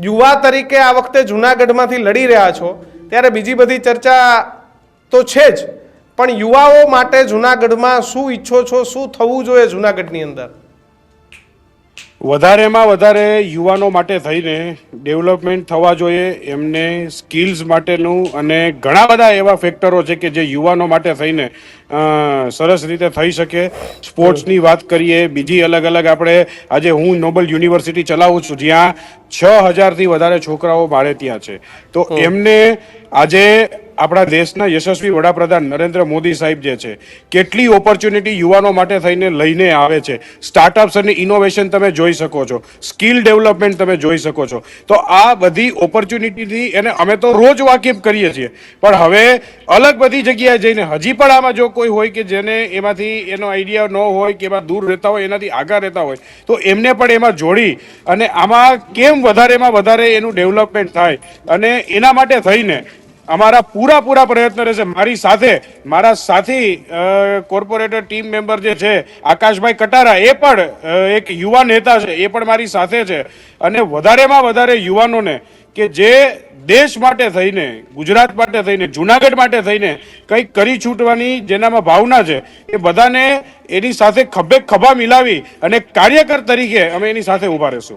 યુવા તરીકે આ વખતે જૂનાગઢમાંથી લડી રહ્યા છો ત્યારે બીજી બધી ચર્ચા તો છે જ, પણ યુવાઓ માટે જૂનાગઢમાં શું ઈચ્છો છો, શું થવું જોઈએ જૂનાગઢની અંદર? વધારેમાં વધારે યુવાનો માટે થઈને ડેવલપમેન્ટ થવા જોઈએ, એમને સ્કિલ્સ માટેનું, અને ઘણા બધા એવા ફેક્ટરો છે કે જે યુવાનો માટે થઈને સરસ રીતે થઈ શકે. સ્પોર્ટ્સની વાત કરીએ, બીજી અલગ અલગ આપણે આજે હું નોબલ યુનિવર્સિટી ચલાવું છું જ્યાં 6000થી વધારે છોકરાઓ મારે ત્યાં છે. તો એમને આજે આપણા દેશના યશસ્વી વડાપ્રધાન નરેન્દ્ર મોદી સાહેબ જે છે કેટલી ઓપોર્ચ્યુનિટી યુવાનો માટે થઈને લઈને આવે છે. સ્ટાર્ટઅપ્સ અને ઇનોવેશન તમે જોઈ શકો છો, સ્કિલ ડેવલપમેન્ટ તમે જોઈ શકો છો. તો આ બધી ઓપોર્ચ્યુનિટીથી એને અમે તો રોજ વાકેફ કરીએ છીએ, પણ હવે અલગ બધી જગ્યાએ જઈને હજી પણ આમાં જો કોઈ હોય કે જેને એમાંથી એનો આઈડિયા ન હોય કે એમાં દૂર રહેતા હોય, એનાથી આગળ રહેતા હોય, તો એમને પણ એમાં જોડી અને આમાં કેમ વધારેમાં વધારે એનું ડેવલપમેન્ટ થાય અને એના માટે થઈને અમારા પૂરા પ્રયત્ન રહેશે. મારી સાથે મારા સાથી કોર્પોરેટર ટીમ મેમ્બર જે છે આકાશભાઈ કટારા, એ પણ એક યુવા નેતા છે, એ પણ મારી સાથે છે. અને વધારેમાં વધારે યુવાનોને કે જે દેશ માટે થઈને, ગુજરાત માટે થઈને, જૂનાગઢ માટે થઈને કંઈક કરી છૂટવાની જેનામાં ભાવના છે, એ બધાને એની સાથે ખભે ખભા મિલાવી અને કાર્યકર તરીકે અમે એની સાથે ઊભા રહીશું.